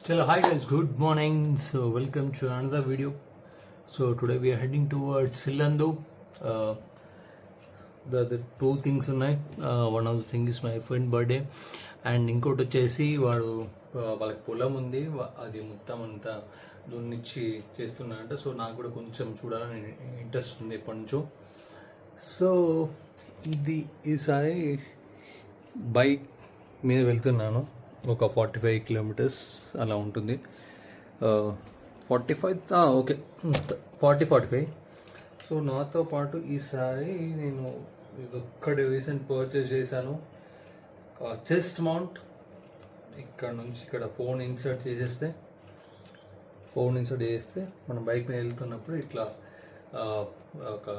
Hello, hi guys, good morning. So, welcome to another video. So, today we are heading towards Silando. Uh, the two things ఉన్నాయి. One of the thing is my friend birthday, and ఇంకోటి వచ్చేసి వాడు వాళ్ళకి పొలం ఉంది, అది మొత్తం అంతా దున్నిచ్చి చేస్తున్నాడంట. సో నాకు కూడా కొంచెం చూడాలని ఇంట్రెస్ట్ ఉంది ఎప్పటి నుంచో. సో ఈసారి బైక్ మీద వెళ్తున్నాను. ఒక 45 కిలోమీటర్స్ అలా ఉంటుంది. 45 ఓకే, 45. సో నాతో పాటు ఈసారి నేను ఇదొక్కటి రీసెంట్ పర్చేస్ చేశాను. Chest mount. ఇక్కడ నుంచి ఇక్కడ ఫోన్ ఇన్సర్ట్ చేస్తే మనం బైక్ మీద వెళ్తున్నప్పుడు ఇట్లా ఒక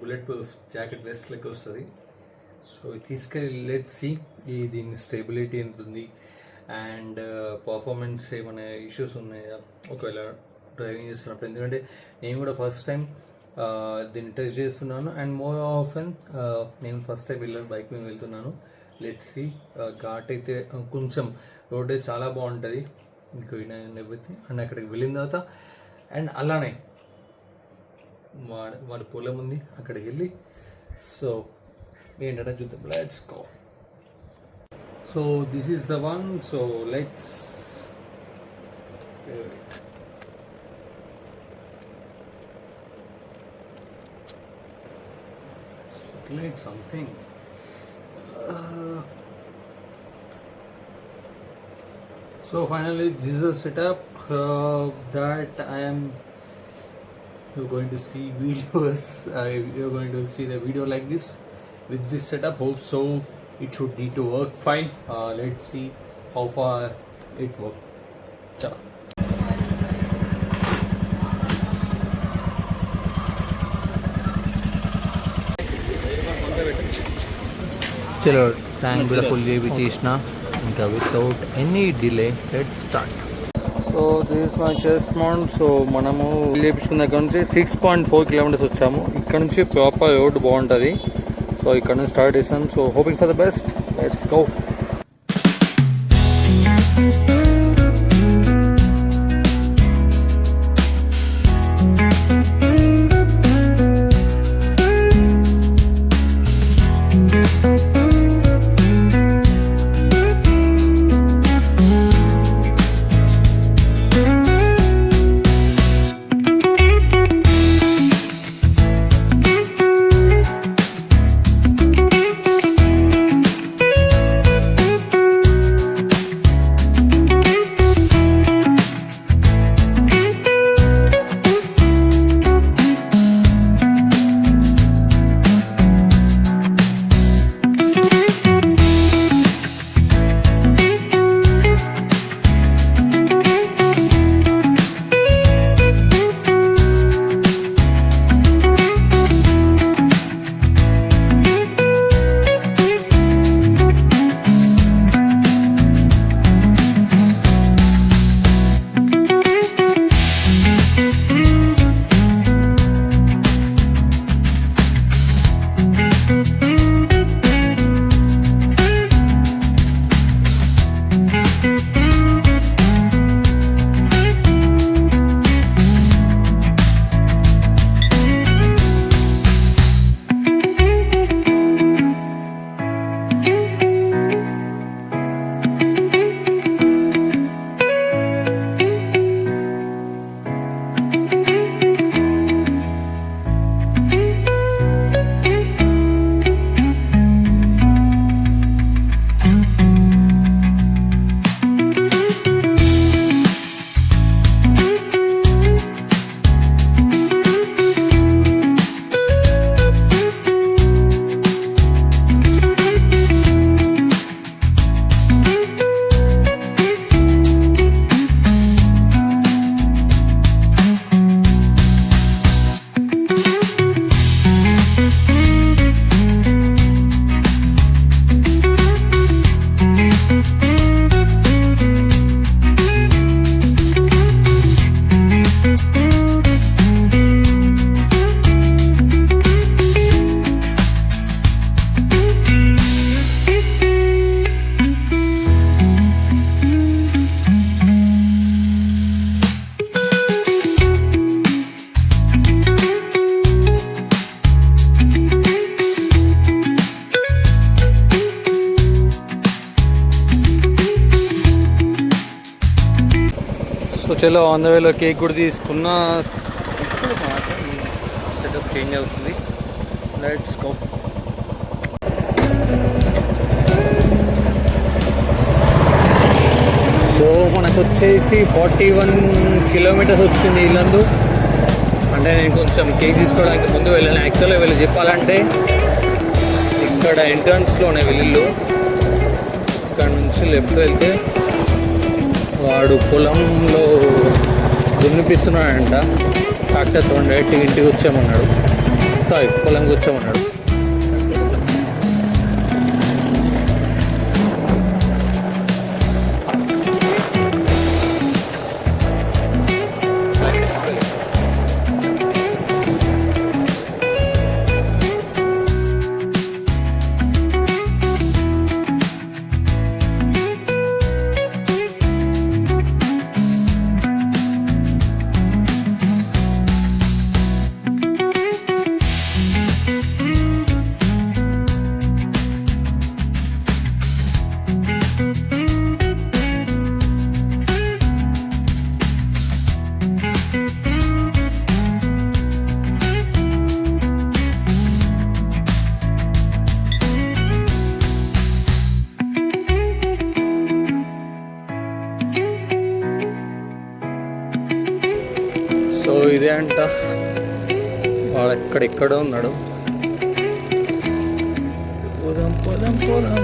బుల్లెట్ ప్రూఫ్ జాకెట్ వెస్ట్ లెక్క వస్తుంది. సో తీసుకెళ్ళి లెట్స్ సీ దీని స్టెబిలిటీ ఎంత ఉంది అండ్ పర్ఫార్మెన్స్ ఏమైనా ఇష్యూస్ ఉన్నాయా ఒకవేళ డ్రైవింగ్ చేస్తున్నప్పుడు. ఎందుకంటే నేను కూడా ఫస్ట్ టైం దీన్ని టెస్ట్ చేస్తున్నాను అండ్ మోర్ ఆఫెన్ నేను ఫస్ట్ టైం బైక్ మీద వెళ్తున్నాను. Let's see. ఘాట్ అయితే కొంచెం రోడ్ అయితే చాలా బాగుంటుంది ఇంకా ఎవ్రీథింగ్. అండ్ అక్కడికి వెళ్ళిన తర్వాత అండ్ అలానే వాడి పొలం ఉంది, అక్కడికి వెళ్ళి సో ఏంటంటే చూద్దాం. Let's go. So this is the one. So let's speculate something. So finally this is a setup that I am going to see videos. You're going to see the video like this with this setup. Hope so it should need to work fine. Let's see how far it works. చలో tank కూడా full చేయించేసిన ఇంకా without any delay let's start. So this my chest mount. So మనము చేయించుకున్న దగ్గర నుంచి 6.4 kilometres వచ్చాము. ఇక్కడ నుంచి ప్రాపర్ రోడ్ బాగుంటుంది. సో ఇక్కడ నుంచి స్టార్ట్ చేసాం. So hoping for the best. Let's go. చలో ఆన్ ద వేలో కేక్ కూడా తీసుకున్న. ఇప్పుడు మాత్రం సెటప్ చేంజ్ అవుతుంది. Let's go. సో మనకు వచ్చేసి 41 కిలోమీటర్స్ వచ్చింది ఇల్లందు. అంటే నేను కొంచెం కేక్ తీసుకోవడానికి ముందు వెళ్ళాను. యాక్చువల్గా వీళ్ళు చెప్పాలంటే ఇక్కడ ఎంట్రన్స్లోనే వీళ్ళు ఇక్కడ నుంచి లెఫ్ట్ వెళ్తే వాడు పొలంలో దున్నిపిస్తున్నాడంట. ట్రాక్టర్తో డైరెక్ట్ ఇంటికి వచ్చామన్నాడు. సారీ, పొలంకి వచ్చామన్నాడు. సో ఇదే అంట, వాడు ఎక్కడెక్కడో ఉన్నాడు. పోదాం పోదాం పోదాం.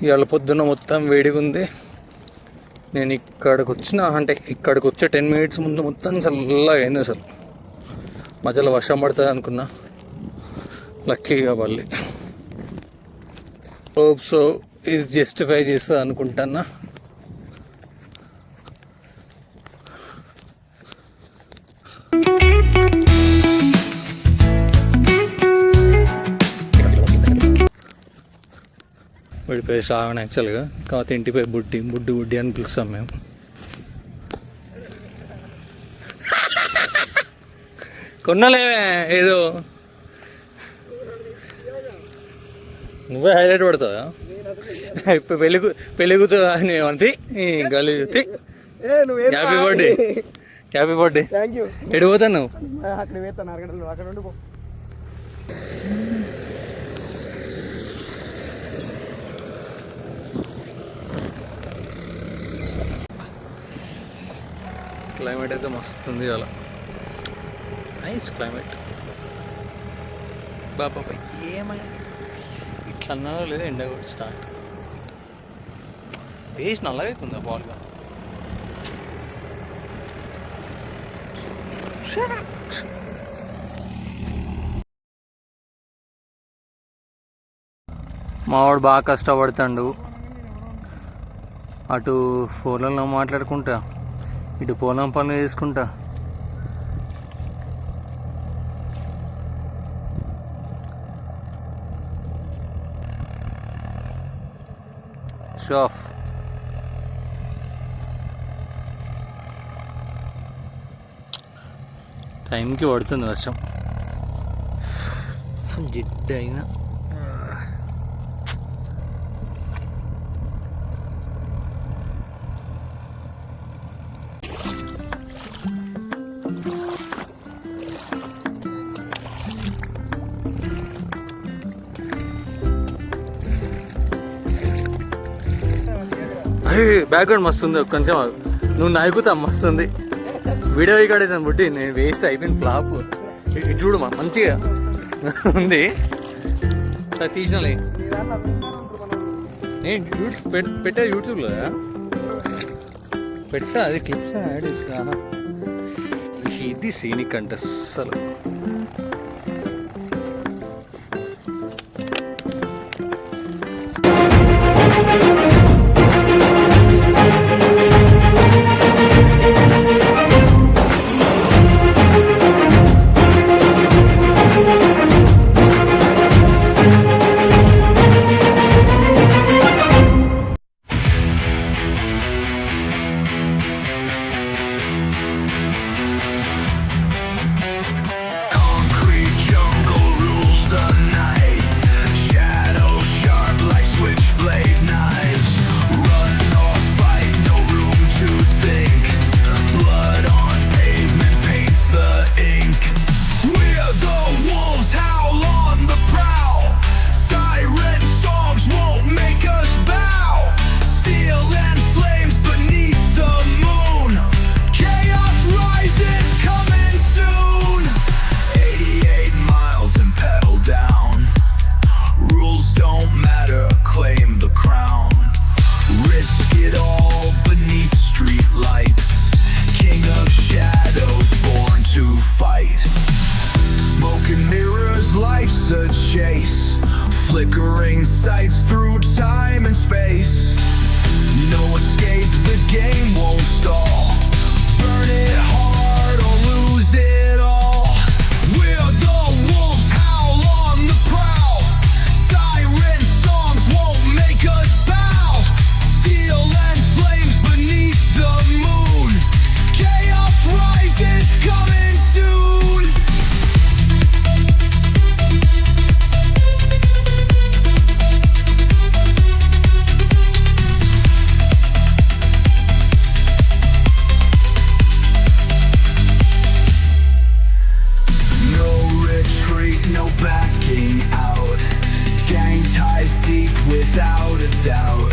ఇవాళ పొద్దున్న మొత్తం వేడిగా ఉంది. నేను ఇక్కడికి వచ్చే 10 మినిట్స్ ముందు మొత్తం చల్లగా అయింది. అసలు మధ్యలో వర్షం పడుతుంది అనుకున్నా, లక్కీగా పడలే. హోప్ సో ఇది జస్టిఫై చేస్తుంది అనుకుంటున్నా. విడిపోయి శ్రావణ యాక్చువల్గా, కాకపోతే ఇంటిపై బుడ్డి అని పిలుస్తాం మేము. కొన్నలే ఏదో నువ్వే హైలైట్ పడతావా? ఇప్పుడు పెళ్ళిగుతా అంతే గలీతి. Happy birthday. ఎటు పోతాను నువ్వు? క్లైమేట్ అయితే మస్తు ఉంది. అలా నైస్ క్లైమేట్. బాబా ఏమైనా ఇట్లా అన్నారో లేదా ఎండ కూడా స్టార్ట్. వేసి నల్లగా అవుతుందా బాల్గా? మావాడు బాగా కష్టపడుతాడు. అటు ఫోన్లలో మాట్లాడుకుంటా, ఇటు పొలం పనులు చేసుకుంటా. షాఫ్ టైంకి పడుతుంది వర్షం. జిడ్డు అయినా బ్యాక్గ్రౌండ్ మస్తు ఉంది. కొంచెం నువ్వు నాయకుతా మస్తు ఉంది. వీడియో రికార్డ్ అయితే బుట్టి నేను వేస్ట్ అయిపోయింది. ఫ్లాప్ ఇటు చూడు మంచిగా ఉంది. తీసినలే నేను పెట్టా యూట్యూబ్లో పెట్టా, అది క్లిప్స్ యాడ్ చేసిన. ఇది సీనిక్ అంటే అస్సలు flickering sights through time and space. No escape, the game won't stall. Burn it hard or lose it all. We're the wolves, howl on the prowl. Siren songs won't make us bow. Steel and flames beneath the moon. Chaos rises, coming soon. No retreat, no backing out. Gang ties deep without a doubt.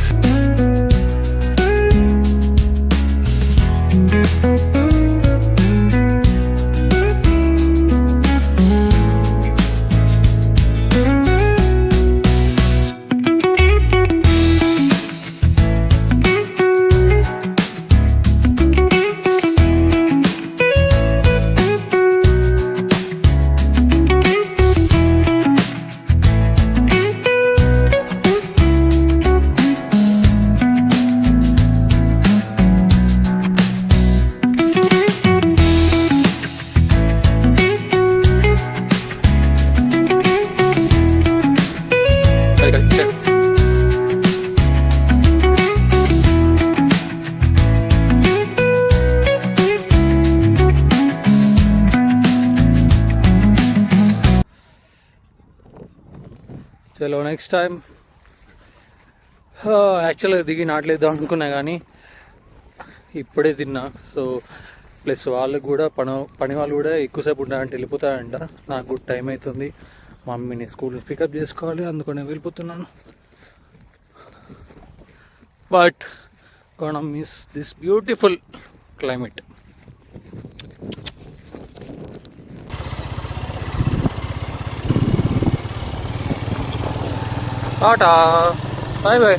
చలో next time యాక్చువల్గా దిగి నాట్లేద్దాం అనుకున్నా కానీ ఇప్పుడే తిన్నా. So plus వాళ్ళకు కూడా పని వాళ్ళు కూడా ఎక్కువసేపు ఉంటారంటే వెళ్ళిపోతారంట. నాకు కూడా టైం అవుతుంది, మమ్మీని స్కూల్ పికప్ చేసుకోవాలి, అందుకని వెళ్ళిపోతున్నాను. But gonna miss this beautiful climate. Tata, bye bye.